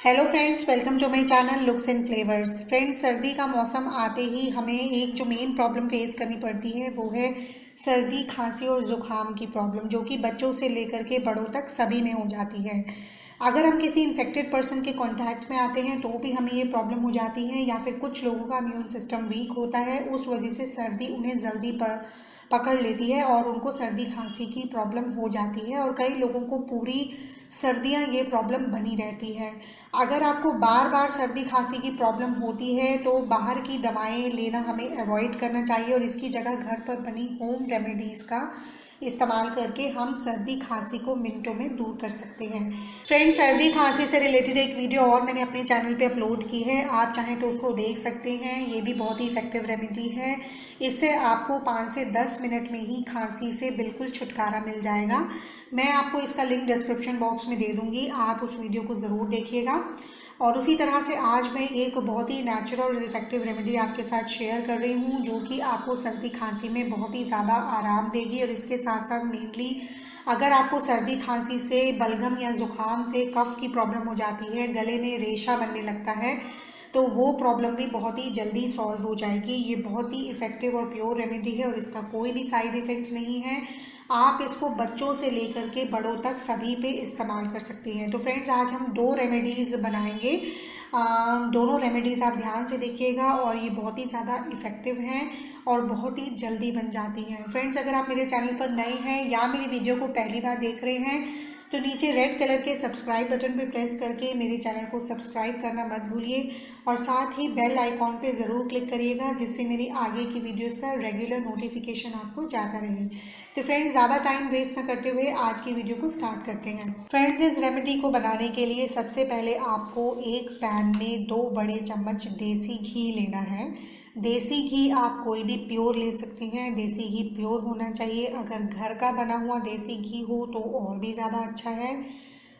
Hello friends, welcome to my channel looks and flavours. Friends, सर्दी का मौसम आते ही हमें एक जो मेन प्रॉब्लम फेस करनी पड़ती है वो है सर्दी, खांसी और ज़ुकाम की प्रॉब्लम, जो कि बच्चों से लेकर के बड़ों तक सभी में हो जाती है। अगर हम किसी इन्फेक्टेड पर्सन के कांटेक्ट में आते हैं तो भी हमें ये प्रॉब्लम हो जाती है, या फिर कुछ लोगों का इम्यून सिस्टम वीक होता है, उस वजह से सर्दी उन्हें जल्दी पकड़ लेती है और उनको सर्दी खांसी की प्रॉब्लम हो जाती है। और कई लोगों को पूरी सर्दियाँ ये प्रॉब्लम बनी रहती है। अगर आपको बार बार सर्दी खांसी की प्रॉब्लम होती है तो बाहर की दवाएं लेना हमें अवॉइड करना चाहिए और इसकी जगह घर पर बनी होम रेमेडीज़ का इस्तेमाल करके हम सर्दी खांसी को मिनटों में दूर कर सकते हैं। फ्रेंड्स, सर्दी खांसी से रिलेटेड एक वीडियो और मैंने अपने चैनल पे अपलोड की है, आप चाहें तो उसको देख सकते हैं। ये भी बहुत ही इफेक्टिव रेमेडी है। इससे आपको 5 से 10 मिनट में ही खांसी से बिल्कुल छुटकारा मिल जाएगा। मैं आपको इसका लिंक डिस्क्रिप्शन बॉक्स में दे दूँगी, आप उस वीडियो को ज़रूर देखिएगा। और उसी तरह से आज मैं एक बहुत ही नेचुरल और इफेक्टिव रेमेडी आपके साथ शेयर कर रही हूँ, जो कि आपको सर्दी खांसी में बहुत ही ज़्यादा आराम देगी। और इसके साथ साथ मेनली अगर आपको सर्दी खांसी से, बलगम या ज़ुकाम से कफ की प्रॉब्लम हो जाती है, गले में रेशा बनने लगता है, तो वो प्रॉब्लम भी बहुत ही जल्दी सॉल्व हो जाएगी। ये बहुत ही इफ़ेक्टिव और प्योर रेमेडी है और इसका कोई भी साइड इफ़ेक्ट नहीं है। आप इसको बच्चों से लेकर के बड़ों तक सभी पे इस्तेमाल कर सकती हैं। तो फ्रेंड्स, आज हम 2 रेमेडीज़ बनाएंगे। दोनों रेमेडीज़ आप ध्यान से देखिएगा और ये बहुत ही ज़्यादा इफ़ेक्टिव हैं और बहुत ही जल्दी बन जाती हैं। फ्रेंड्स, अगर आप मेरे चैनल पर नए हैं या मेरी वीडियो को पहली बार देख रहे हैं तो नीचे रेड कलर के सब्सक्राइब बटन पे प्रेस करके मेरे चैनल को सब्सक्राइब करना मत भूलिए और साथ ही बेल आइकॉन पे ज़रूर क्लिक करिएगा, जिससे मेरी आगे की वीडियोस का रेगुलर नोटिफिकेशन आपको जाता रहे। तो फ्रेंड्स, ज़्यादा टाइम वेस्ट न करते हुए आज की वीडियो को स्टार्ट करते हैं। फ्रेंड्स, इस रेमेडी को बनाने के लिए सबसे पहले आपको एक पैन में 2 बड़े चम्मच देसी घी लेना है। देसी घी आप कोई भी प्योर ले सकते हैं, देसी घी प्योर होना चाहिए। अगर घर का बना हुआ देसी घी हो तो और भी ज़्यादा अच्छा है।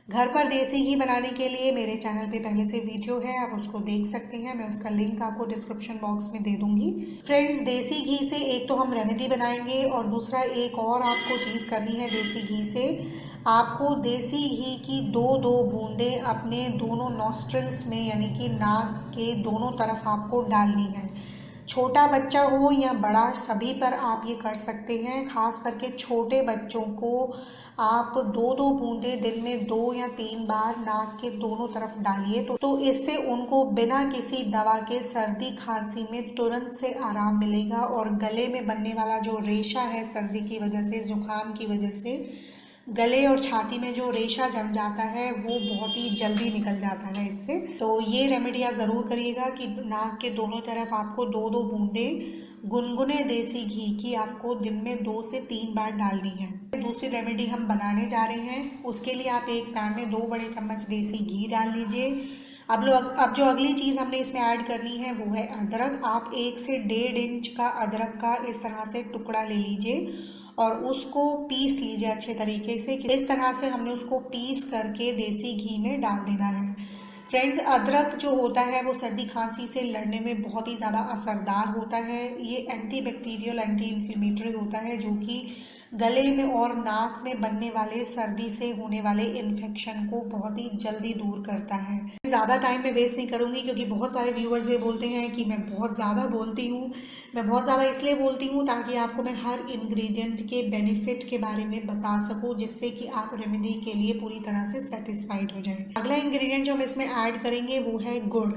घर पर देसी घी बनाने के लिए मेरे चैनल पे पहले से वीडियो है, आप उसको देख सकते हैं। मैं उसका लिंक आपको डिस्क्रिप्शन बॉक्स में दे दूंगी। फ्रेंड्स, देसी घी से एक तो हम रेमेडी बनाएंगे और दूसरा एक और आपको चीज़ करनी है। देसी घी से आपको देसी घी की 2-2 बूंदें अपने दोनों नॉस्ट्रिल्स में, यानी कि नाक के दोनों तरफ आपको डालनी है। छोटा बच्चा हो या बड़ा, सभी पर आप ये कर सकते हैं। खास करके छोटे बच्चों को आप 2-2 बूंदे दिन में 2 या 3 बार नाक के दोनों तरफ डालिए तो इससे उनको बिना किसी दवा के सर्दी खांसी में तुरंत से आराम मिलेगा और गले में बनने वाला जो रेशा है सर्दी की वजह से, जुकाम की वजह से गले और छाती में जो रेशा जम जाता है वो बहुत ही जल्दी निकल जाता है इससे। तो ये रेमेडी आप ज़रूर करिएगा कि नाक के दोनों तरफ आपको 2-2 बूंदे गुनगुने देसी घी की आपको दिन में 2 से 3 बार डालनी है। दूसरी रेमेडी हम बनाने जा रहे हैं, उसके लिए आप एक पैन में 2 बड़े चम्मच देसी घी डाल लीजिए। अब जो अगली चीज़ हमने इसमें ऐड करनी है वो है अदरक। आप 1 से 1.5 इंच का अदरक का इस तरह से टुकड़ा ले लीजिए और उसको पीस लीजिए अच्छे तरीके से। इस तरह से हमने उसको पीस करके देसी घी में डाल देना है। फ्रेंड्स, अदरक जो होता है वो सर्दी खांसी से लड़ने में बहुत ही ज़्यादा असरदार होता है। ये एंटी बैक्टीरियल, एंटी इन्फ्लेमेटरी होता है, जो कि गले में और नाक में बनने वाले सर्दी से होने वाले इन्फेक्शन को बहुत ही जल्दी दूर करता है। ज़्यादा टाइम में वेस्ट नहीं करूँगी क्योंकि बहुत सारे व्यूअर्स ये बोलते हैं कि मैं बहुत ज़्यादा बोलती हूँ। मैं बहुत ज़्यादा इसलिए बोलती हूँ ताकि आपको मैं हर इंग्रेडिएंट के बेनिफिट के बारे में बता सकूँ, जिससे कि आप रेमेडी के लिए पूरी तरह से सेटिस्फाइड हो जाएं। अगला इंग्रेडिएंट जो हम इसमें ऐड करेंगे वो है गुड़।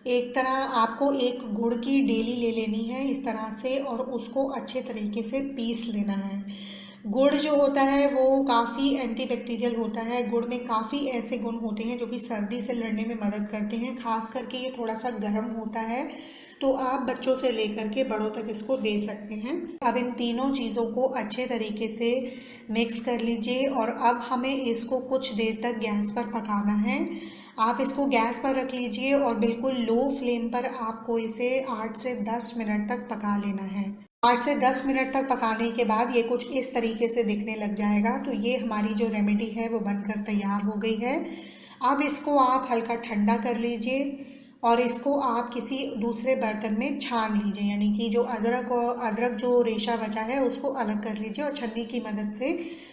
एक तरह आपको एक गुड़ की डेली ले लेनी है इस तरह से और उसको अच्छे तरीके से पीस लेना है। गुड़ जो होता है वो काफ़ी एंटीबैक्टीरियल होता है। गुड़ में काफ़ी ऐसे गुण होते हैं जो कि सर्दी से लड़ने में मदद करते हैं। खास करके ये थोड़ा सा गर्म होता है, तो आप बच्चों से लेकर के बड़ों तक इसको दे सकते हैं। अब इन तीनों चीज़ों को अच्छे तरीके से मिक्स कर लीजिए और अब हमें इसको कुछ देर तक गैस पर पकाना है। आप इसको गैस पर रख लीजिए और बिल्कुल लो फ्लेम पर आपको इसे 8 से 10 मिनट तक पका लेना है। 8 से 10 मिनट तक पकाने के बाद ये कुछ इस तरीके से दिखने लग जाएगा। तो ये हमारी जो रेमेडी है वो बनकर तैयार हो गई है। अब इसको आप हल्का ठंडा कर लीजिए और इसको आप किसी दूसरे बर्तन में छान लीजिए, यानी कि जो अदरक जो रेशा बचा है उसको अलग कर लीजिए और छन्नी की मदद से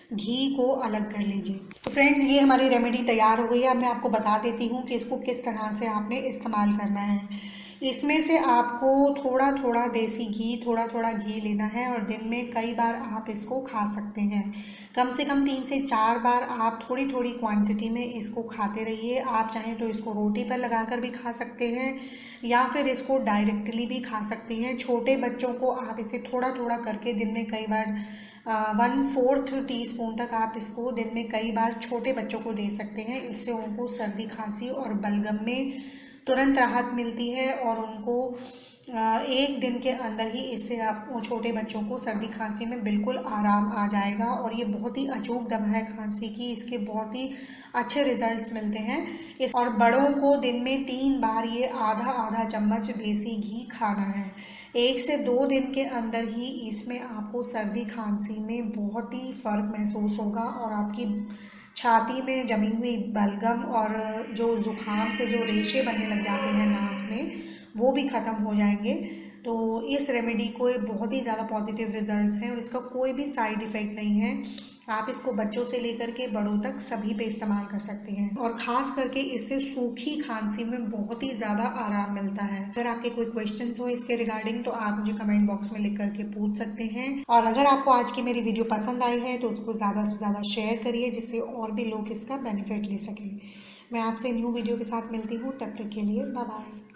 घी को अलग कर लीजिए। तो फ्रेंड्स, ये हमारी रेमेडी तैयार हो गई है। अब मैं आपको बता देती हूँ कि इसको किस तरह से आपने इस्तेमाल करना है। इसमें से आपको थोड़ा थोड़ा देसी घी, थोड़ा थोड़ा घी लेना है और दिन में कई बार आप इसको खा सकते हैं। कम से कम 3 से 4 बार आप थोड़ी थोड़ी क्वांटिटी में इसको खाते रहिए। आप चाहें तो इसको रोटी पर लगाकर भी खा सकते हैं या फिर इसको डायरेक्टली भी खा सकते हैं। छोटे बच्चों को आप इसे थोड़ा थोड़ा करके दिन में कई बार 1/4 टीस्पून तक आप इसको दिन में कई बार छोटे बच्चों को दे सकते हैं। इससे उनको सर्दी खांसी और बलगम में तुरंत राहत मिलती है और उनको 1 दिन के अंदर ही इससे आप छोटे बच्चों को सर्दी खांसी में बिल्कुल आराम आ जाएगा। और ये बहुत ही अचूक दवा है खांसी की, इसके बहुत ही अच्छे रिजल्ट्स मिलते हैं। और बड़ों को दिन में 3 बार ये आधा आधा चम्मच देसी घी खाना है। 1 से 2 दिन के अंदर ही इसमें आपको सर्दी खांसी में बहुत ही फर्क महसूस होगा और आपकी छाती में जमी हुई बलगम और जो जुकाम से जो रेशे बनने लग जाते हैं नाक में, वो भी ख़त्म हो जाएंगे। तो इस रेमेडी को बहुत ही ज़्यादा पॉजिटिव रिजल्ट्स हैं और इसका कोई भी साइड इफ़ेक्ट नहीं है। आप इसको बच्चों से लेकर के बड़ों तक सभी पे इस्तेमाल कर सकते हैं और ख़ास करके इससे सूखी खांसी में बहुत ही ज़्यादा आराम मिलता है। अगर आपके कोई क्वेश्चंस हो इसके रिगार्डिंग तो आप मुझे कमेंट बॉक्स में लिख करके पूछ सकते हैं। और अगर आपको आज की मेरी वीडियो पसंद आई है तो उसको ज़्यादा से ज़्यादा शेयर करिए जिससे और भी लोग इसका बेनिफिट ले सकें। मैं आपसे न्यू वीडियो के साथ मिलती हूँ, तब तक के लिए बाय बाय।